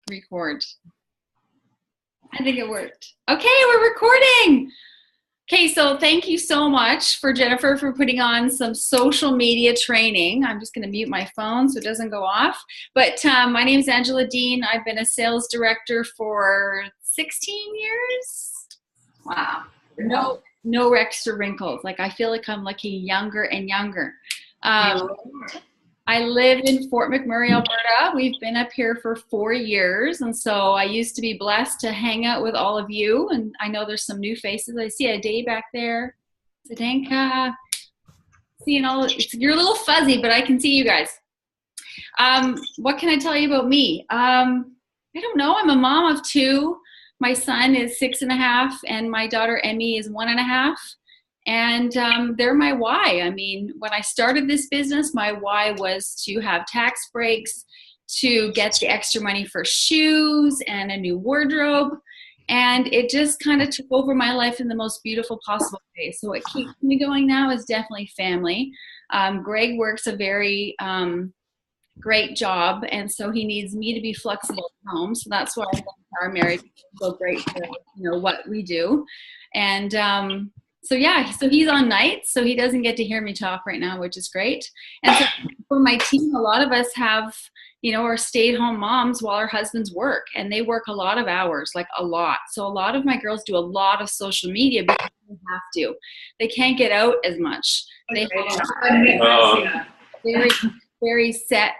record. I think it worked. Okay, we're recording. Okay, so thank you so much for Jennifer for putting on some social media training. I'm just going to mute my phone so it doesn't go off. But my name is Angela Dean. I've been a sales director for 16 years. Wow. No extra wrinkles. Like I feel like I'm looking younger and younger. I live in Fort McMurray, Alberta. We've been up here for 4 years, and so I used to be blessed to hang out with all of you, and I know there's some new faces. I see a day back there, Zdenka, seeing all, you're a little fuzzy, but I can see you guys. What can I tell you about me? I don't know. I'm a mom of 2. My son is 6.5, and my daughter Emmy is 1.5. And they're my why. I mean, when I started this business, my why was to have tax breaks, to get the extra money for shoes and a new wardrobe. And it just kind of took over my life in the most beautiful possible way. So what keeps me going now is definitely family. Greg works a very great job, and so he needs me to be flexible at home. So that's why our marriage is so great for what we do. And so yeah, so he's on nights, so he doesn't get to hear me talk right now, which is great. And so for my team, a lot of us have, are stay-at-home moms while our husbands work, and they work a lot of hours, like a lot. So a lot of my girls do a lot of social media because they have to. They can't get out as much. They have very set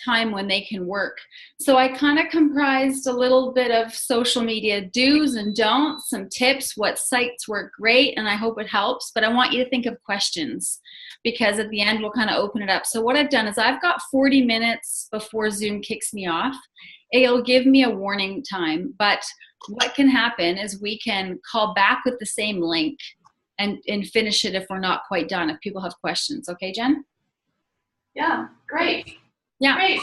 time when they can work. So I kind of comprised a little bit of social media do's and don'ts, some tips, what sites work great, and I hope it helps. But I want you to think of questions, because at the end we'll kind of open it up. So what I've done is I've got 40 minutes before Zoom kicks me off. It'll give me a warning time, but what can happen is we can call back with the same link and finish it if we're not quite done, if people have questions. Okay, Jen? Yeah, great. Yeah. Great.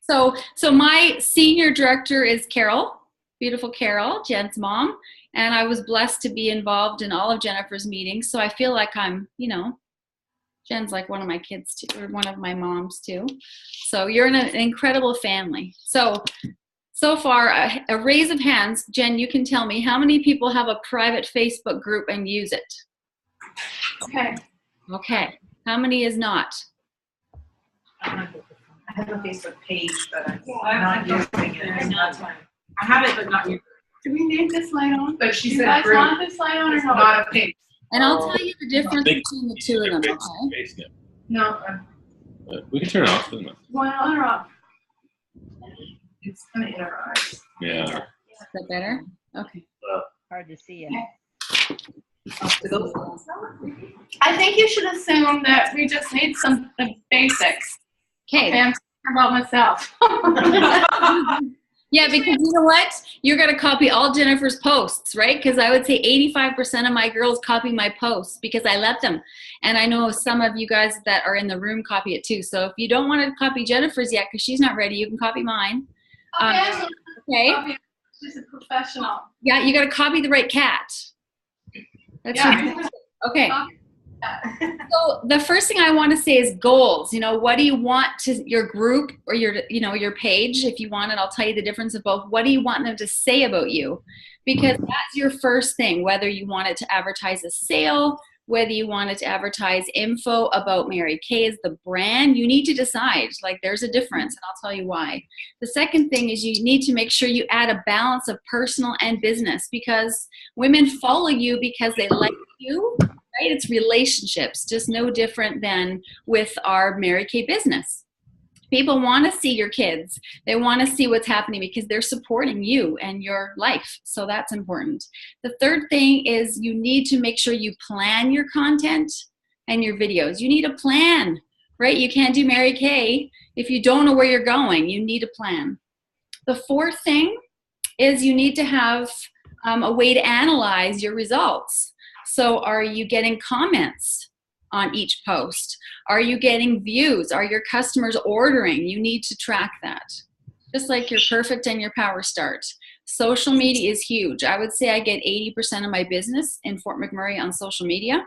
So my senior director is Carol, beautiful Carol, Jen's mom, and I was blessed to be involved in all of Jennifer's meetings. So I feel like I'm, Jen's like one of my kids too, or one of my moms too. So you're in an incredible family. So far, a raise of hands, Jen, you can tell me how many people have a private Facebook group and use it? Okay. How many is not? I have a Facebook page, but I'm not using it. I have it, but not using it. Do we need this light on? But she Do said you guys group. want this light on or Not a page. And I'll tell you the difference between the two of them, okay? No, We can turn it off, doesn't it? Why on or off? it's kind of in our eyes. Yeah. Is that better? Okay. Hard to see it. I think you should assume that we just need some basics. Okay. I'm talking about myself. Yeah, because you know what? You're going to copy all Jennifer's posts, right? Because I would say 85% of my girls copy my posts because I let them. And I know some of you guys that are in the room copy it too. So if you don't want to copy Jennifer's yet because she's not ready, you can copy mine. Okay. She's a professional. Yeah, you got to copy the right cat. That's Yeah. okay. So the first thing I want to say is goals. What do you want to your group or your page? If you want it, I'll tell you the difference of both. What do you want them to say about you? Because that's your first thing, whether you want it to advertise a sale, whether you want it to advertise info about Mary Kay as the brand, you need to decide. Like there's a difference, and I'll tell you why. The second thing is you need to make sure you add a balance of personal and business, because women follow you because they like you. Right? It's relationships, just no different than with our Mary Kay business. People want to see your kids. They want to see what's happening because they're supporting you and your life. So that's important. The third thing is you need to make sure you plan your content and your videos. You need a plan, right? You can't do Mary Kay if you don't know where you're going. You need a plan. The fourth thing is you need to have a way to analyze your results. So are you getting comments on each post? Are you getting views? Are your customers ordering? You need to track that. Just like your perfect and your power start. Social media is huge. I would say I get 80% of my business in Fort McMurray on social media.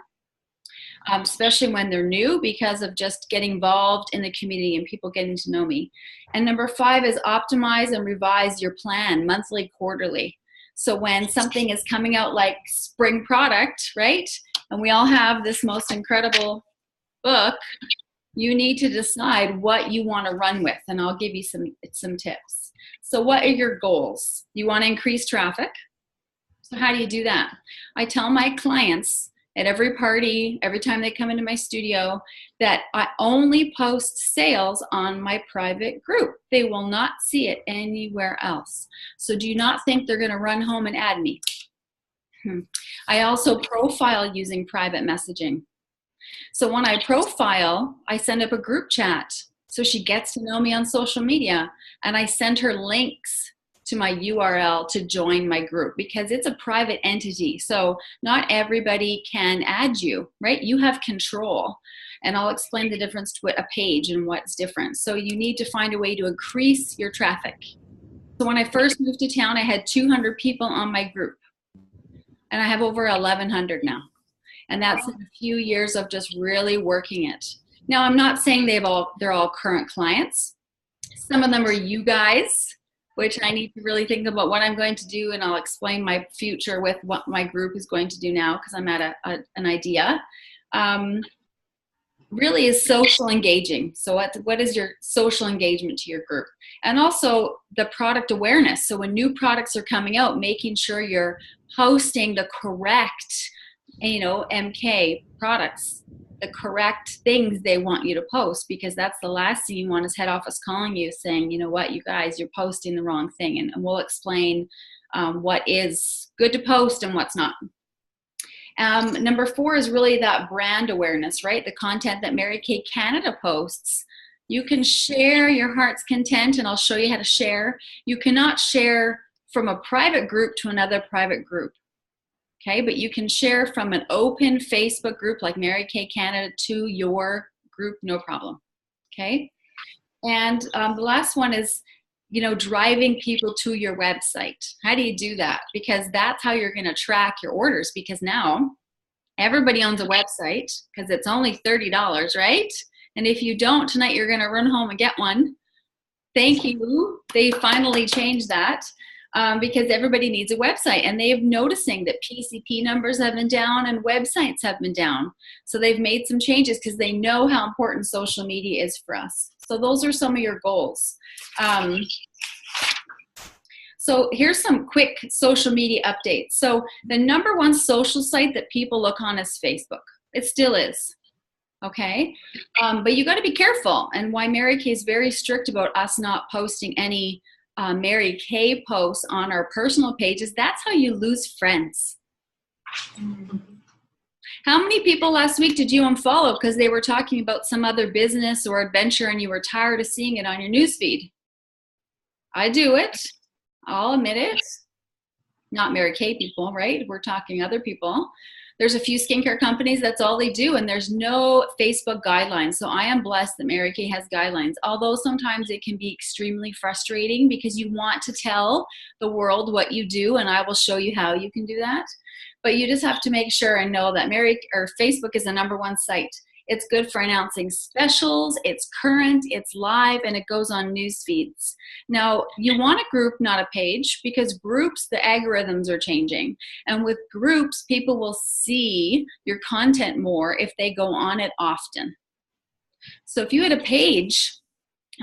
especially when they're new, because of just getting involved in the community and people getting to know me. And number 5 is optimize and revise your plan monthly, quarterly. So when something is coming out like spring product, right? And we all have this most incredible book, you need to decide what you want to run with. And I'll give you some tips. So what are your goals? You want to increase traffic. So how do you do that? I tell my clients at every party, every time they come into my studio, that I only post sales on my private group. They will not see it anywhere else. So do not think they're going to run home and add me. I also profile using private messaging. So when I profile, I send up a group chat so she gets to know me on social media, and I send her links to my URL to join my group, because it's a private entity. So not everybody can add you, right? You have control. And I'll explain the difference to a page and what's different. So you need to find a way to increase your traffic. So when I first moved to town, I had 200 people on my group. And I have over 1,100 now. And that's in a few years of just really working it. Now, I'm not saying they're all current clients. Some of them are you guys, which I need to really think about what I'm going to do, and I'll explain my future with what my group is going to do now, because I'm at an idea. Really is social engaging. So what is your social engagement to your group? And also the product awareness. So when new products are coming out, making sure you're posting the correct, MK products, the correct things they want you to post, because that's the last thing you want is head office calling you saying, you know what, you guys, you're posting the wrong thing. And we'll explain what is good to post and what's not. Number 4 is really that brand awareness, right? The content that Mary Kay Canada posts. You can share your heart's content, and I'll show you how to share. You cannot share from a private group to another private group. Okay, but you can share from an open Facebook group like Mary Kay Canada to your group, no problem. Okay, and the last one is, driving people to your website. How do you do that? Because that's how you're going to track your orders, because now everybody owns a website because it's only $30, right? And if you don't tonight, you're going to run home and get one. Thank you. They finally changed that. Because everybody needs a website, and they're noticing that PCP numbers have been down and websites have been down. So they've made some changes because they know how important social media is for us. So those are some of your goals. So here's some quick social media updates. So the number 1 social site that people look on is Facebook. It still is. Okay, but you got to be careful, and why Mary Kay is very strict about us not posting any Mary Kay posts on our personal pages. That's how you lose friends. How many people last week did you unfollow because they were talking about some other business or adventure and you were tired of seeing it on your newsfeed? I do it. I'll admit it. Not Mary Kay people, right? We're talking other people. There's a few skincare companies, that's all they do, and there's no Facebook guidelines. So I am blessed that Mary Kay has guidelines, although sometimes it can be extremely frustrating because you want to tell the world what you do, and I will show you how you can do that. But you just have to make sure and know that Facebook is the number 1 site. It's good for announcing specials, it's current, it's live, and it goes on news feeds. Now, you want a group, not a page, because groups, the algorithms are changing. And with groups, people will see your content more if they go on it often. So if you had a page,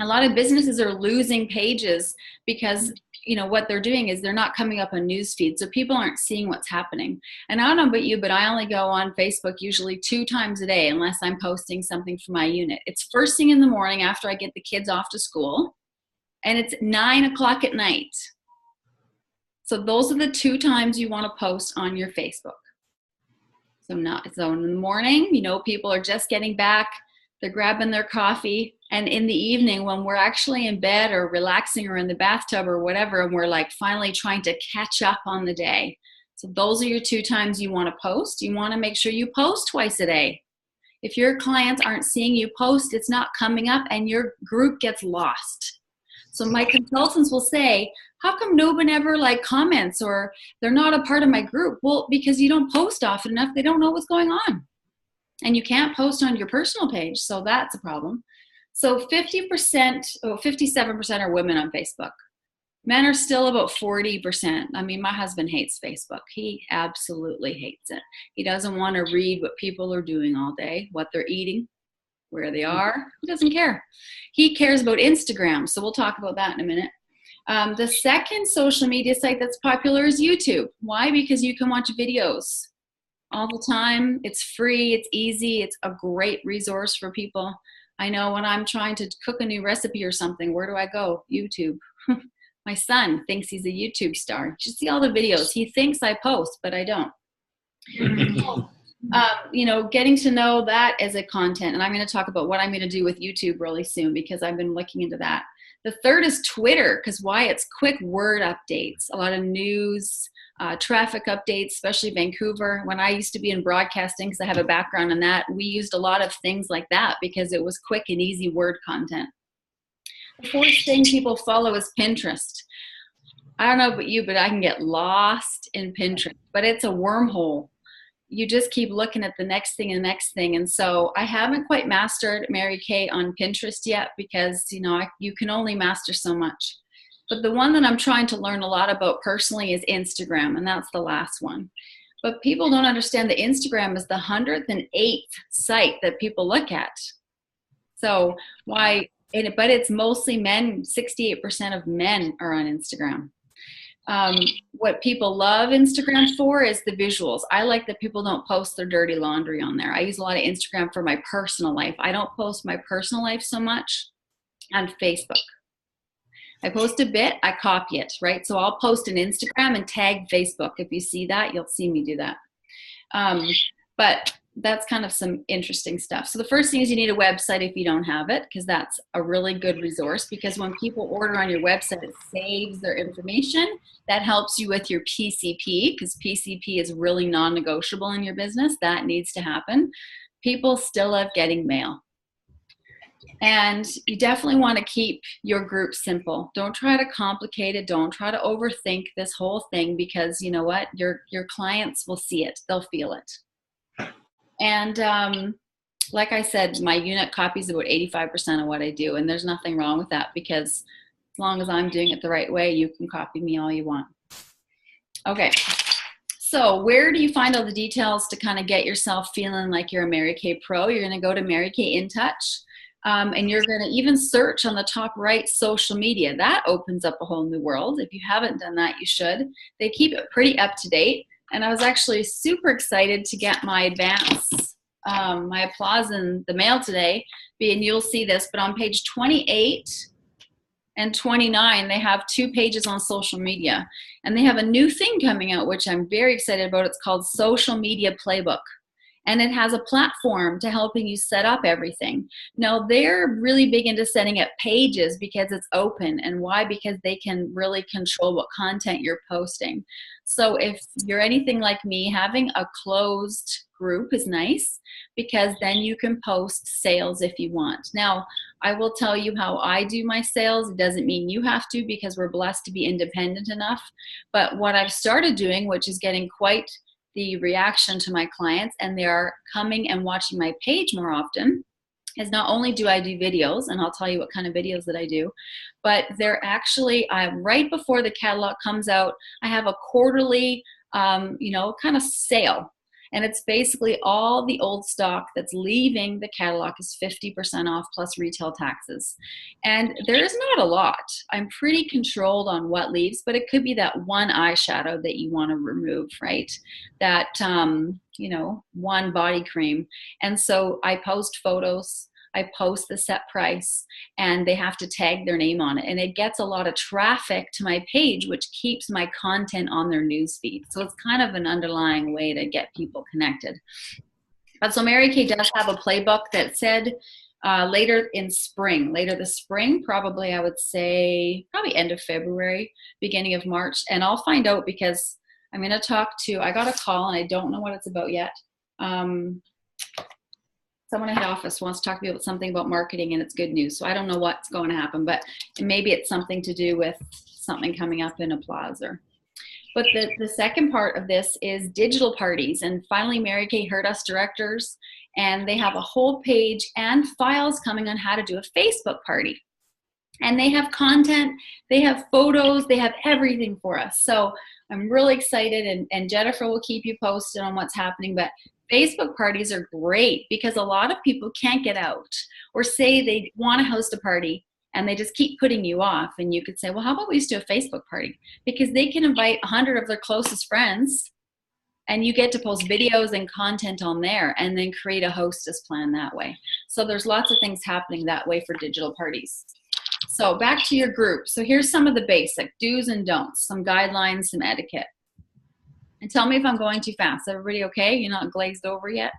a lot of businesses are losing pages because what they're doing is they're not coming up on news feed, so people aren't seeing what's happening. And I don't know about you, but I only go on Facebook usually 2 times a day unless I'm posting something for my unit. It's first thing in the morning after I get the kids off to school, and it's 9 o'clock at night. So those are the 2 times you want to post on your Facebook. So in the morning, people are just getting back, they're grabbing their coffee, and in the evening when we're actually in bed or relaxing or in the bathtub or whatever, and we're like finally trying to catch up on the day. So those are your 2 times you want to post. You want to make sure you post twice a day. If your clients aren't seeing you post, it's not coming up and your group gets lost. So my consultants will say, how come no one ever comments or they're not a part of my group? Well, because you don't post often enough, they don't know what's going on. And you can't post on your personal page, so that's a problem. So 57% are women on Facebook. Men are still about 40%. I mean, my husband hates Facebook. He absolutely hates it. He doesn't want to read what people are doing all day, what they're eating, where they are. He doesn't care. He cares about Instagram, so we'll talk about that in a minute. The second social media site that's popular is YouTube. Why? Because you can watch videos all the time. It's free, it's easy, it's a great resource for people. I know when I'm trying to cook a new recipe or something, where do I go? YouTube. My son thinks he's a YouTube star. You should see all the videos. He thinks I post, but I don't. You know, getting to know that as a content, and I'm going to talk about what I'm going to do with YouTube really soon because I've been looking into that. The third is Twitter, because why? It's quick word updates, a lot of news, traffic updates, especially Vancouver. When I used to be in broadcasting, because I have a background in that, we used a lot of things like that because it was quick and easy word content. The fourth thing people follow is Pinterest. I don't know about you, but I can get lost in Pinterest, but it's a wormhole. You just keep looking at the next thing and the next thing. And so I haven't quite mastered Mary Kay on Pinterest yet because, you know, you can only master so much. But the one that I'm trying to learn a lot about personally is Instagram, and that's the last one. But people don't understand that Instagram is the 108th site that people look at. So why? But it's mostly men. 68% of men are on Instagram. What people love Instagram for is the visuals. I like that people don't post their dirty laundry on there. I use a lot of Instagram for my personal life. I don't post my personal life so much on Facebook. I post a bit, I copy it, right? So I'll post an Instagram and tag Facebook. If you see that, you'll see me do that. But that's kind of some interesting stuff. So the first thing is you need a website if you don't have it, because that's a really good resource, because when people order on your website, it saves their information. That helps you with your PCP, because PCP is really non-negotiable in your business. That needs to happen. People still love getting mail. And you definitely want to keep your group simple. Don't try to complicate it. Don't try to overthink this whole thing, because you know what? Your clients will see it. They'll feel it. And like I said, my unit copies about 85% of what I do, and there's nothing wrong with that, because as long as I'm doing it the right way, you can copy me all you want. Okay, so where do you find all the details to kind of get yourself feeling like you're a Mary Kay pro? You're going to go to Mary Kay In Touch, and you're going to even search on the top right social media. That opens up a whole new world. If you haven't done that, you should. They keep it pretty up to date. And I was actually super excited to get my advance, my applause in the mail today, and you'll see this, but on page 28 and 29, they have 2 pages on social media. And they have a new thing coming out, which I'm very excited about. It's called Social Media Playbook. And it has a platform to helping you set up everything. Now, they're really big into setting up pages because it's open. And why? Because they can really control what content you're posting. So if you're anything like me, having a closed group is nice, because then you can post sales if you want. Now, I will tell you how I do my sales. It doesn't mean you have to, because we're blessed to be independent enough. But what I've started doing, which is getting quite the reaction to my clients, and they are coming and watching my page more often, is not only do I do videos, and I'll tell you what kind of videos that I do, but they're actually, right before the catalog comes out, I have a quarterly, kind of sale. And it's basically all the old stock that's leaving the catalog is 50% off plus retail taxes. And there's not a lot. I'm pretty controlled on what leaves, but it could be that one eyeshadow that you want to remove, right? That, one body cream. And so I post photos, I post the set price, and they have to tag their name on it. And it gets a lot of traffic to my page, which keeps my content on their newsfeed. So it's kind of an underlying way to get people connected. But so Mary Kay does have a playbook that said later this spring, probably I would say probably end of February, beginning of March. And I'll find out, because I'm going to I got a call and I don't know what it's about yet. Someone in the office wants to talk to me about something about marketing, and it's good news. So I don't know what's going to happen, but maybe it's something to do with something coming up in Applause. But the second part of this is digital parties. And finally, Mary Kay heard us directors, and they have a whole page and files coming on how to do a Facebook party. And they have content, they have photos, they have everything for us. So I'm really excited, and Jennifer will keep you posted on what's happening. But Facebook parties are great because a lot of people can't get out, or say they want to host a party and they just keep putting you off. And you could say, well, how about we just do a Facebook party? Because they can invite 100 of their closest friends, and you get to post videos and content on there, and then create a hostess plan that way. So there's lots of things happening that way for digital parties. So back to your group. So here's some of the basic do's and don'ts, some guidelines, some etiquette. And tell me if I'm going too fast. Everybody okay? You're not glazed over yet?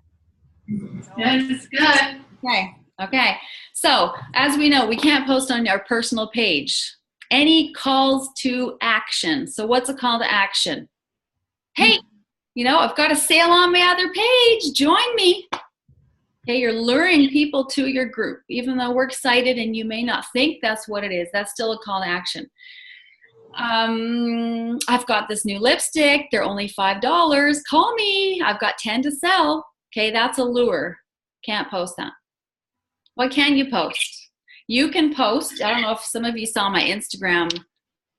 That's good. Okay. Okay. So as we know, we can't post on our personal page. Any calls to action. So what's a call to action? Hey, you know, I've got a sale on my other page. Join me. Okay, you're luring people to your group, even though we're excited and you may not think that's what it is. That's still a call to action. I've got this new lipstick. They're only $5. Call me. I've got 10 to sell. Okay, that's a lure. Can't post that. What can you post? You can post. I don't know if some of you saw my Instagram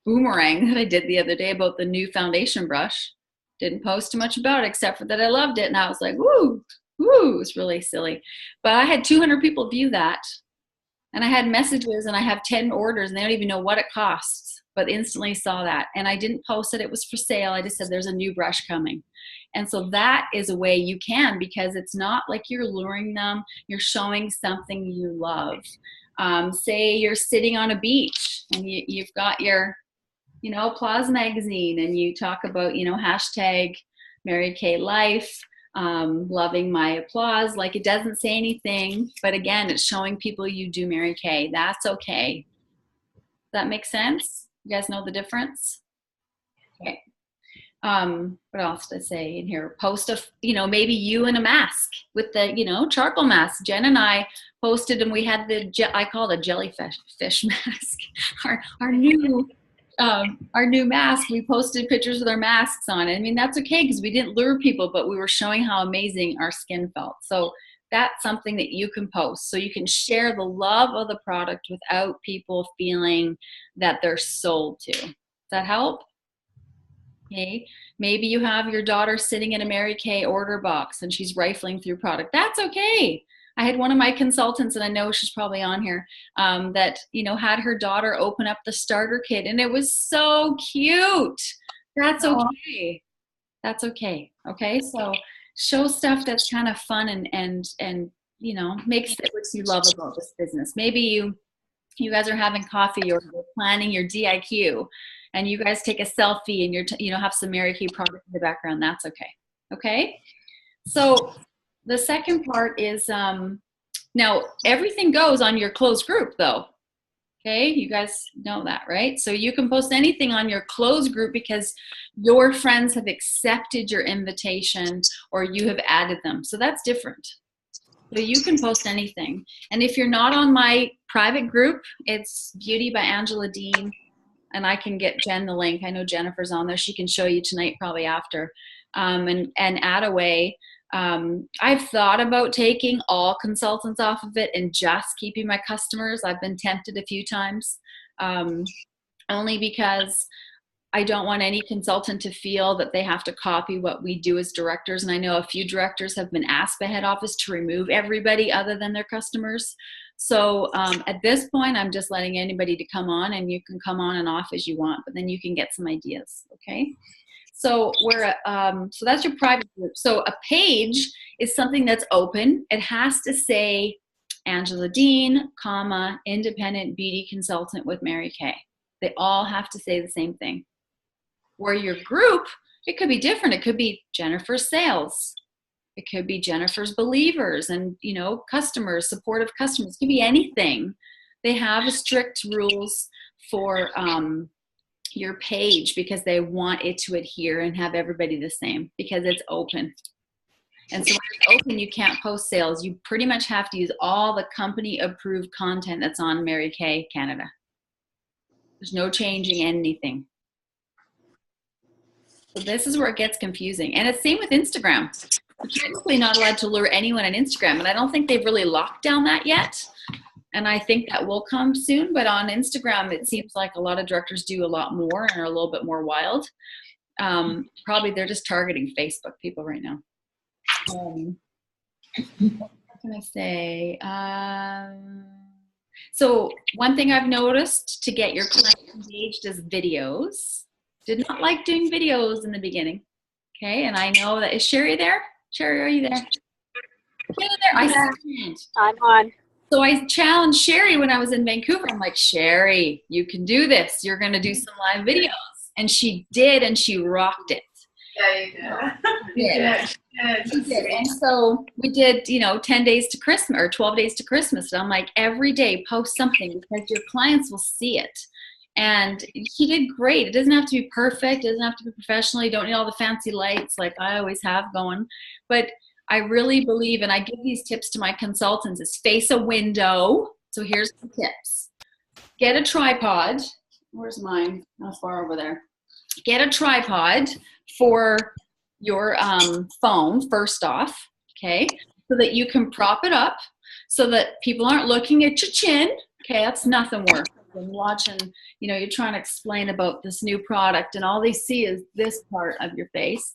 boomerang that I did the other day about the new foundation brush. Didn't post too much about it except for that I loved it, and I was like, woo. Woo, it's really silly. But I had 200 people view that, and I had messages, and I have 10 orders, and they don't even know what it costs, but instantly saw that. And I didn't post it. It was for sale. I just said there's a new brush coming. And so that is a way you can, because it's not like you're luring them. You're showing something you love. Say you're sitting on a beach, and you've got your, you know, Applause magazine, and you talk about, you know, hashtag Mary Kay Life. Loving my applause. Like, it doesn't say anything, but again, it's showing people you do Mary Kay. That's okay. Does that make sense? You guys know the difference? Okay. What else did I say in here? Post a, you know, maybe you in a mask with the, you know, charcoal mask. Jen and I posted, and we had the, I call it a jellyfish mask. Our new mask. We posted pictures with our masks on. I mean, that's okay because we didn't lure people, but we were showing how amazing our skin felt. So that's something that you can post. So you can share the love of the product without people feeling that they're sold to. Does that help? Okay. Maybe you have your daughter sitting in a Mary Kay order box and she's rifling through product. That's okay. I had one of my consultants, and I know she's probably on here, that, you know, had her daughter open up the starter kit, and it was so cute. That's okay. That's okay. Okay. So show stuff that's kind of fun and you know, makes it what you love about this business. Maybe you guys are having coffee, or you're planning your DIQ, and you guys take a selfie, and you know, have some Mary Kay product in the background. That's okay. Okay. So the second part is, now everything goes on your closed group though. Okay, you guys know that, right? So you can post anything on your closed group because your friends have accepted your invitation, or you have added them. So that's different. So you can post anything. And if you're not on my private group, it's Beauty by Angela Dean, and I can get Jen the link. I know Jennifer's on there. She can show you tonight, probably after, and add away. I've thought about taking all consultants off of it and just keeping my customers. I've been tempted a few times, only because I don't want any consultant to feel that they have to copy what we do as directors. And I know a few directors have been asked by head office to remove everybody other than their customers. So at this point, I'm just letting anybody to come on, and you can come on and off as you want, but then you can get some ideas, okay? So so that's your private group. So a page is something that's open. It has to say Angela Dean, comma, independent beauty consultant with Mary Kay. They all have to say the same thing. Where your group, it could be different. It could be Jennifer's Sales. It could be Jennifer's Believers, and, you know, customers, supportive customers. It could be anything. They have strict rules for your page because they want it to adhere and have everybody the same, because it's open. And so when it's open, you can't post sales. You pretty much have to use all the company approved content that's on Mary Kay Canada. There's no changing anything. So this is where it gets confusing. And it's same with Instagram. You're technically not allowed to lure anyone on Instagram, and I don't think they've really locked down that yet. And I think that will come soon, but on Instagram, it seems like a lot of directors do a lot more and are a little bit more wild. Probably they're just targeting Facebook people right now. What can I say? So one thing I've noticed to get your clients engaged is videos. Did not like doing videos in the beginning. Okay, and I know that, is Sherry there? Sherry, are you there? Sherry there? I stand. I'm on. So I challenged Sherry when I was in Vancouver. I'm like, Sherry, you can do this. You're going to do some live videos. And she did, and she rocked it. Yeah, you did. She did. And so we did, 10 days to Christmas or 12 days to Christmas. And I'm like, every day post something because your clients will see it. And he did great. It doesn't have to be perfect. It doesn't have to be professional. You don't need all the fancy lights like I always have going. But I really believe, and I give these tips to my consultants, is face a window. So here's the tips. Get a tripod. Where's mine? How far over there? Get a tripod for your phone, first off, okay? So that you can prop it up so that people aren't looking at your chin. Okay, that's nothing worse than watching, you're trying to explain about this new product and all they see is this part of your face.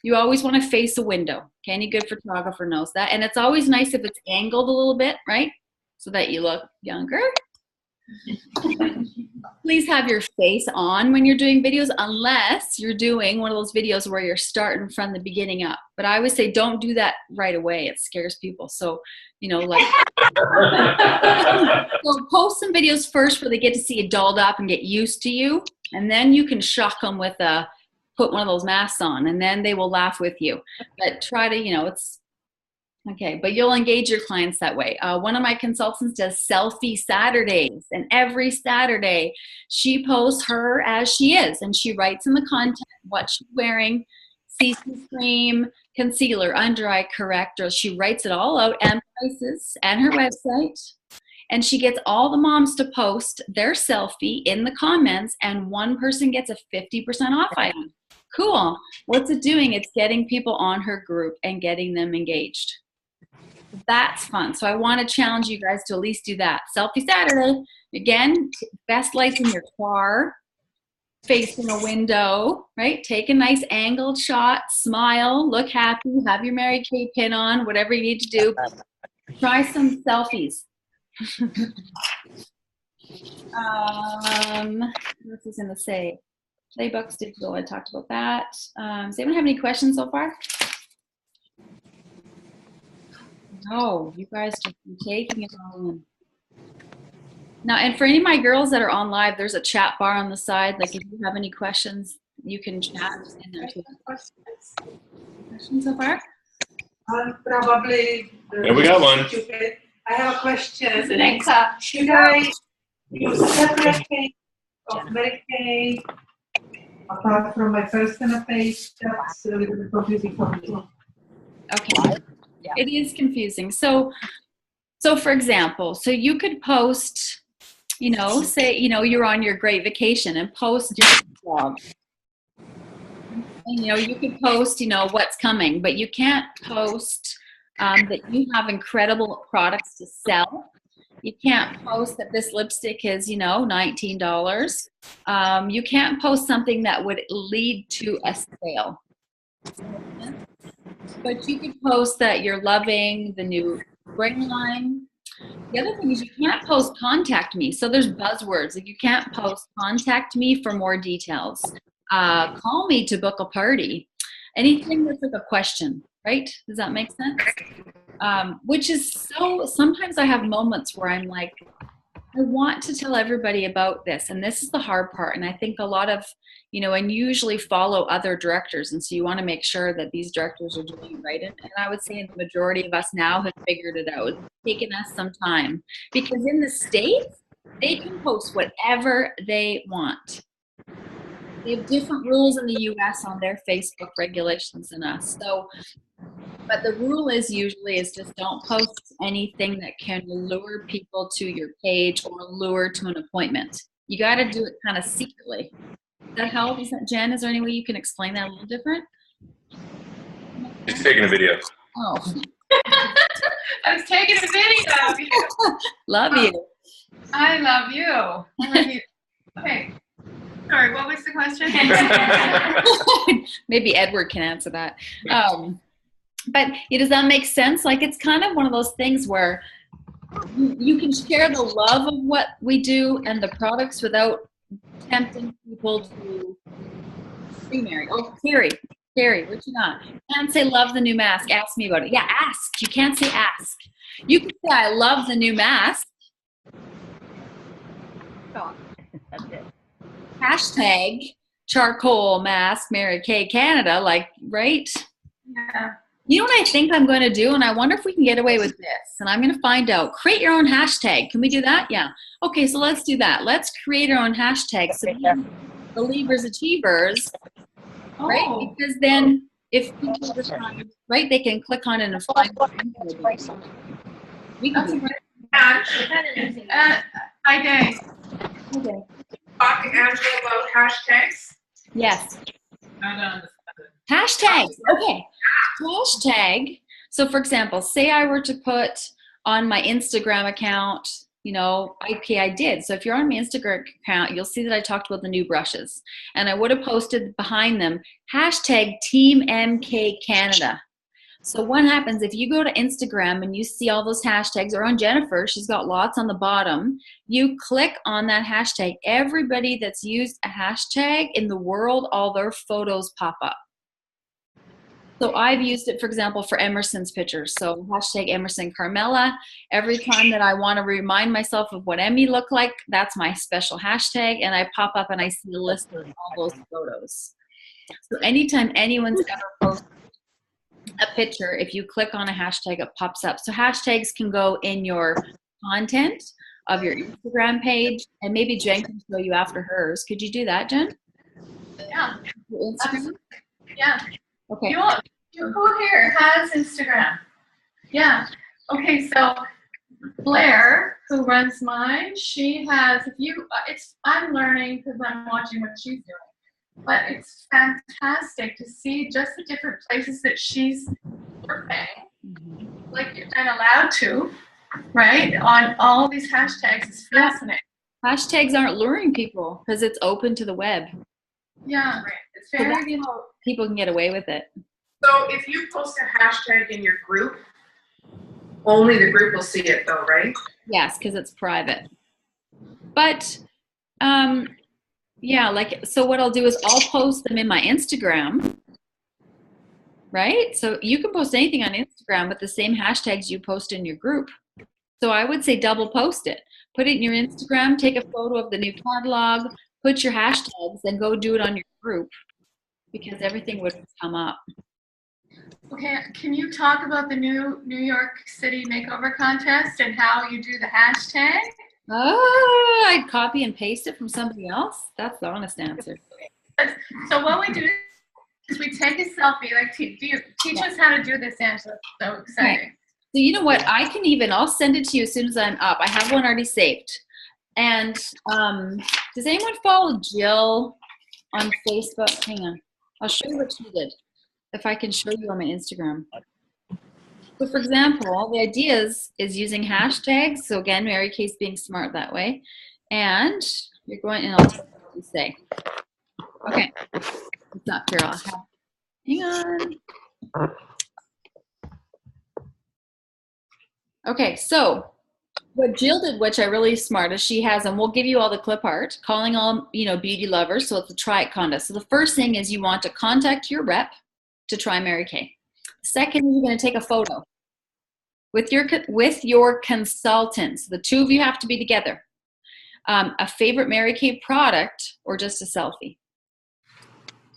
You always want to face a window. Okay, any good photographer knows that. And it's always nice if it's angled a little bit, right? So that you look younger. Please have your face on when you're doing videos, unless you're doing one of those videos where you're starting from the beginning up. But I always say don't do that right away. It scares people. So, so post some videos first where they get to see you dolled up and get used to you. And then you can shock them with put one of those masks on, and then they will laugh with you. But try to, it's okay, but you'll engage your clients that way. One of my consultants does selfie Saturdays, and every Saturday she posts her as she is, and she writes in the content what she's wearing, CC cream, concealer, under eye corrector. She writes it all out and prices and her website, and she gets all the moms to post their selfie in the comments, and one person gets a 50% off item. Cool. What's it doing? It's getting people on her group and getting them engaged. That's fun. So I want to challenge you guys to at least do that. Selfie Saturday. Again, best lights in your car, facing a window, right? Take a nice angled shot, smile, look happy, have your Mary Kay pin on, whatever you need to do. Try some selfies. What was I going to say? Playbooks, digital, I talked about that. Does anyone have any questions so far? No, you guys just be taking it all in. Now, and for any of my girls that are on live, there's a chat bar on the side. Like if you have any questions, you can chat in there too. Questions so far? Probably. Yeah, we got one. I have a question. Nexa. Should I use a separate page of Mary apart from my personal page? That's a little bit confusing for me. Okay. Yeah. It is confusing. So for example, so you could post, say, you're on your great vacation and post your blog. And, you could post, what's coming, but you can't post that you have incredible products to sell. You can't post that this lipstick is, $19. You can't post something that would lead to a sale. But you could post that you're loving the new spring line. The other thing is you can't post contact me. So there's buzzwords. Like you can't post contact me for more details. Call me to book a party. Anything that's like a question, right? Does that make sense? Which is sometimes I have moments where I'm like, I want to tell everybody about this. And this is the hard part. And I think a lot of, and usually follow other directors. And so you want to make sure that these directors are doing it right. And I would say the majority of us now have figured it out. It's taken us some time. Because in the States, they can post whatever they want. They have different rules in the US on their Facebook regulations than us. So, but the rule is just don't post anything that can lure people to your page or lure to an appointment. You got to do it kind of secretly. Does that help? Jen, is there any way you can explain that a little different? She's taking a video. Oh, I was taking a video of you. love you. I love you. I love you. Okay. Sorry, what was the question? Maybe Edward can answer that. But does that make sense? Like, it's kind of one of those things where you can share the love of what we do and the products without tempting people to remarry. Oh, Carrie, what you got? You can't say love the new mask. Ask me about it. Yeah, ask. You can't say ask. You can say I love the new mask. Oh, that's it. Hashtag charcoal mask Mary Kay Canada. Like, right? Yeah. You know what I think I'm going to do? And I wonder if we can get away with this. And I'm going to find out. Create your own hashtag. Can we do that? Yeah. Okay, so let's do that. Let's create our own hashtag. So believers, achievers, right? Oh. Because then if people decide, right, they can click on it and find it. We can That's do a it. great. Hi, Dave. Okay. Talk to Angela about hashtags. Yes. I don't understand. Hashtags. Okay. Hashtag. So for example, say I were to put on my Instagram account, okay, I did. So if you're on my Instagram account, you'll see that I talked about the new brushes. And I would have posted behind them, hashtag Team MK Canada. So what happens if you go to Instagram and you see all those hashtags, or on Jennifer, she's got lots on the bottom, you click on that hashtag. Everybody that's used a hashtag in the world, all their photos pop up. So I've used it, for example, for Emerson's pictures. So hashtag Emerson Carmela. Every time that I want to remind myself of what Emmy looked like, that's my special hashtag. And I pop up and I see a list of all those photos. So anytime anyone's ever posted a picture, if you click on a hashtag, it pops up. So hashtags can go in your content of your Instagram page. And maybe Jen can show you after hers. Could you do that, Jen? Yeah. Your Instagram? Yeah. Okay. Who here has Instagram? Yeah. Okay, so Blair, who runs mine, she has. I'm learning because I'm watching what she's doing, but it's fantastic to see just the different places that she's working. Like you're not allowed to, right? On all these hashtags, it's fascinating. Hashtags aren't luring people because it's open to the web. Yeah, it's So very. that's how people can get away with it. So if you post a hashtag in your group, only the group will see it though, right? Yes, because it's private. But so what I'll do is I'll post them in my Instagram, right? So you can post anything on Instagram with the same hashtags you post in your group. So I would say double post it. Put it in your Instagram, take a photo of the new catalog, put your hashtags, and go do it on your group because everything would come up. Okay, can you talk about the New York City makeover contest and how you do the hashtag? Oh, I'd copy and paste it from somebody else? That's the honest answer. So what we do is we take a selfie. Like, do you teach us how to do this, Angela? So exciting. So you know what? I'll send it to you as soon as I'm up. I have one already saved. And does anyone follow Jill on Facebook? Hang on. I'll show you what she did. If I can show you on my Instagram. So for example, the idea is using hashtags. So again, Mary Kay's being smart that way. And you're going, and I'll tell you what you say. Okay. It's up here. Hang on. Okay, so what Jill did, which I really smart, is she has, and we'll give you all the clip art, calling all, beauty lovers. So it's a try it contest. So the first thing is you want to contact your rep to try Mary Kay. Second, you're going to take a photo with your consultants. The two of you have to be together. A favorite Mary Kay product or just a selfie.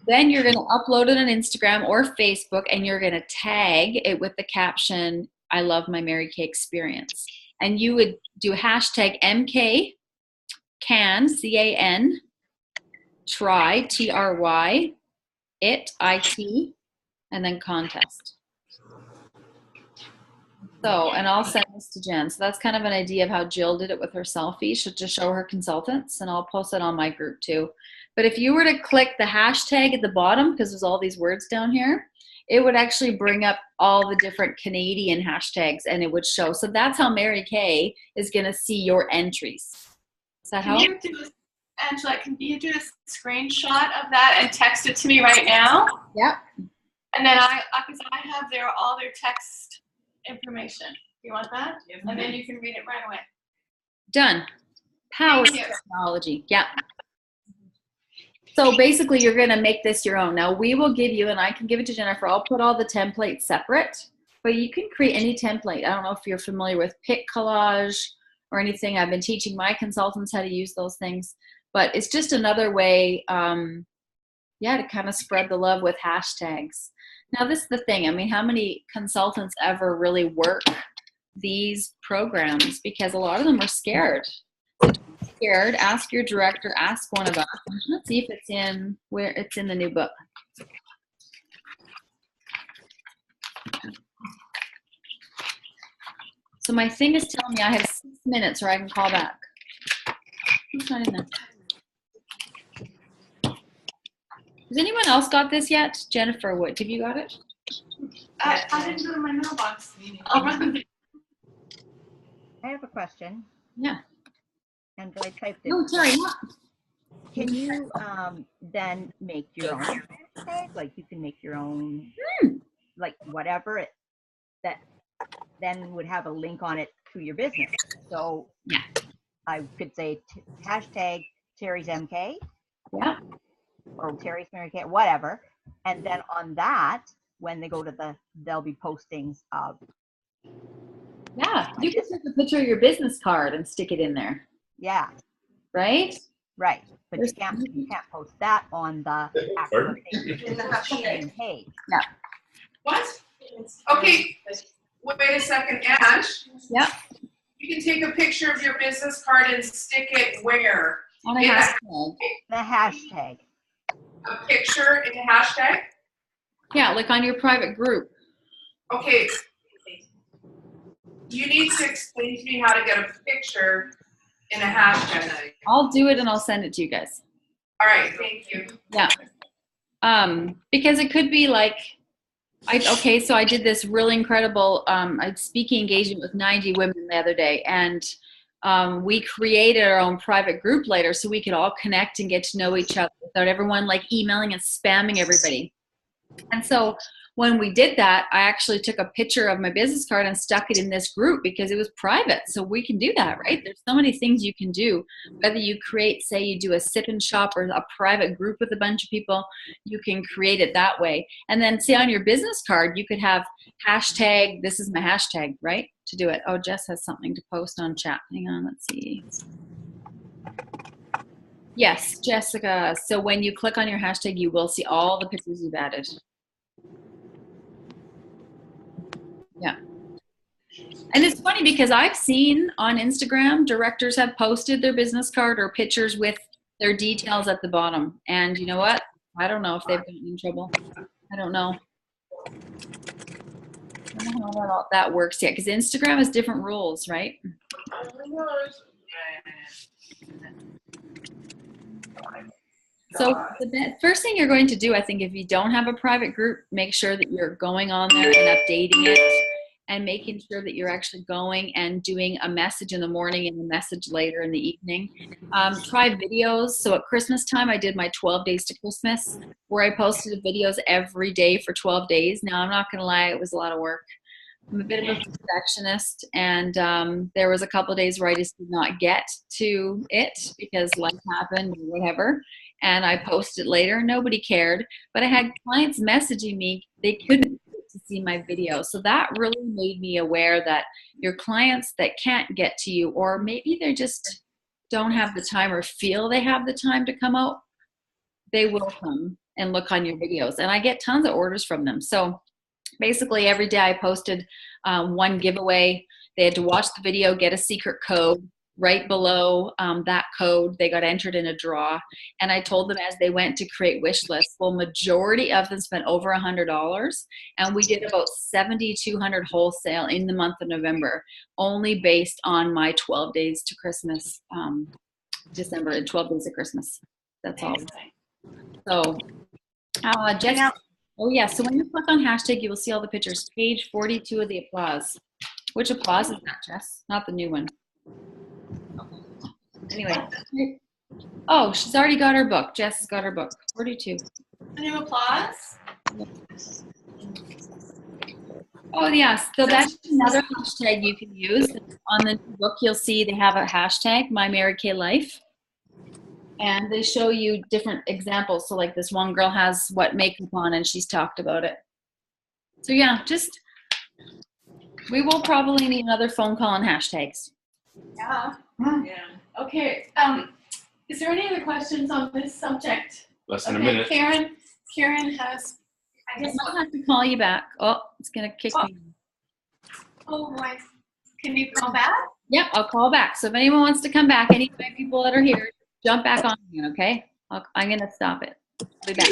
Then you're going to upload it on Instagram or Facebook, and you're going to tag it with the caption, "I love my Mary Kay experience." And you would do hashtag MK can, CAN, try, TRY, IT, and then contest. So, and I'll send this to Jen. So that's kind of an idea of how Jill did it with her selfie. She'll just show her consultants, and I'll post it on my group too. But if you were to click the hashtag at the bottom, because there's all these words down here, it would actually bring up all the different Canadian hashtags and it would show. So that's how Mary Kay is going to see your entries. Does that help? Angela, can you do a screenshot of that and text it to me right now? Yep. And then because I have all their text information. You want that? And then you can read it right away. Done. Power of technology. Yeah. So basically, you're going to make this your own. Now, we will give you, and I can give it to Jennifer, I'll put all the templates separate, but you can create any template. I don't know if you're familiar with Pic Collage or anything. I've been teaching my consultants how to use those things, but it's just another way, to kind of spread the love with hashtags. Now, this is the thing. I mean, how many consultants ever really work these programs? Because a lot of them are scared. Scared, ask your director, ask one of us. Let's see if it's in the new book. So my thing is telling me I have 6 minutes or I can call back. Who's not in there? Has anyone else got this yet? Jennifer, what, have you got it? I didn't go to my mailbox. I'll run the I have a question. Yeah. And I typed it. No, sorry, what? Can you then make your own hashtag? Like you can make your own, like whatever it that then would have a link on it to your business. So yeah, I could say hashtag Terry's MK. Yeah. Or Terry's Mary Kay, whatever. And then on that, when they go to there'll be postings of. Yeah, you can take a picture of your business card and stick it in there. Yeah. Right? Right. But you can't post that on the actual page. Yeah. What? Okay, wait a second, Ash. Yep. You can take a picture of your business card and stick it where? On a hashtag. The hashtag. A picture in a hashtag? Yeah, like on your private group. Okay. You need to explain to me how to get a picture in a hashtag. I'll do it and I'll send it to you guys. All right, thank you. Yeah. Because it could be like, so I did this really incredible speaking engagement with 90 women the other day, and we created our own private group later so we could all connect and get to know each other without everyone like emailing and spamming everybody. And so when we did that, I actually took a picture of my business card and stuck it in this group because it was private. So we can do that, right? There's so many things you can do. Whether you create, say you do a sip and shop or a private group with a bunch of people, you can create it that way. And then see on your business card, you could have hashtag, this is my hashtag, right? To do it. Oh, Jess has something to post on chat. Hang on, let's see. Yes, Jessica. So when you click on your hashtag, you will see all the pictures you've added. Yeah. And it's funny because I've seen on Instagram, directors have posted their business card or pictures with their details at the bottom. And you know what? I don't know if they've gotten in trouble. I don't know. I don't know how that works yet because Instagram has different rules, right? So the first thing you're going to do, I think, if you don't have a private group, make sure that you're going on there and updating it and making sure that you're actually going and doing a message in the morning and a message later in the evening. Try videos. So at Christmas time, I did my 12 days to Christmas where I posted videos every day for 12 days. Now, I'm not going to lie, it was a lot of work. I'm a bit of a perfectionist, and there was a couple of days where I just did not get to it because life happened or whatever. And I posted it later. Nobody cared. But I had clients messaging me. They couldn't get to see my video. So that really made me aware that your clients that can't get to you, or maybe they just don't have the time or feel they have the time to come out, they will come and look on your videos. And I get tons of orders from them. So basically every day I posted one giveaway. They had to watch the video, get a secret code. Right below that code, they got entered in a draw. And I told them as they went to create wish lists, well, majority of them spent over $100. And we did about 7,200 wholesale in the month of November, only based on my 12 days to Christmas, December, 12 days of Christmas. That's all. So, Jess, Oh yeah, so when you click on hashtag, you will see all the pictures. Page 42 of the applause. Which applause is that, Jess? Not the new one. Anyway. Oh, she's already got her book. Jess has got her book. 42. A new applause. Oh yes, so that's another hashtag you can use. On the book, you'll see they have a hashtag, My Mary Kay Life. And they show you different examples. So like this one girl has what makeup on and she's talked about it. So yeah, just, we will probably need another phone call on hashtags. Yeah. Yeah. Okay. Is there any other questions on this subject? Less than a Okay, minute. Karen has, I I guess, might have to call you back. Oh, it's gonna kick me. oh, right. Can you call back? Yep, I'll call back. So if anyone wants to come back, any of my people that are here, jump back on again, okay? I'm gonna stop it. I'll be back.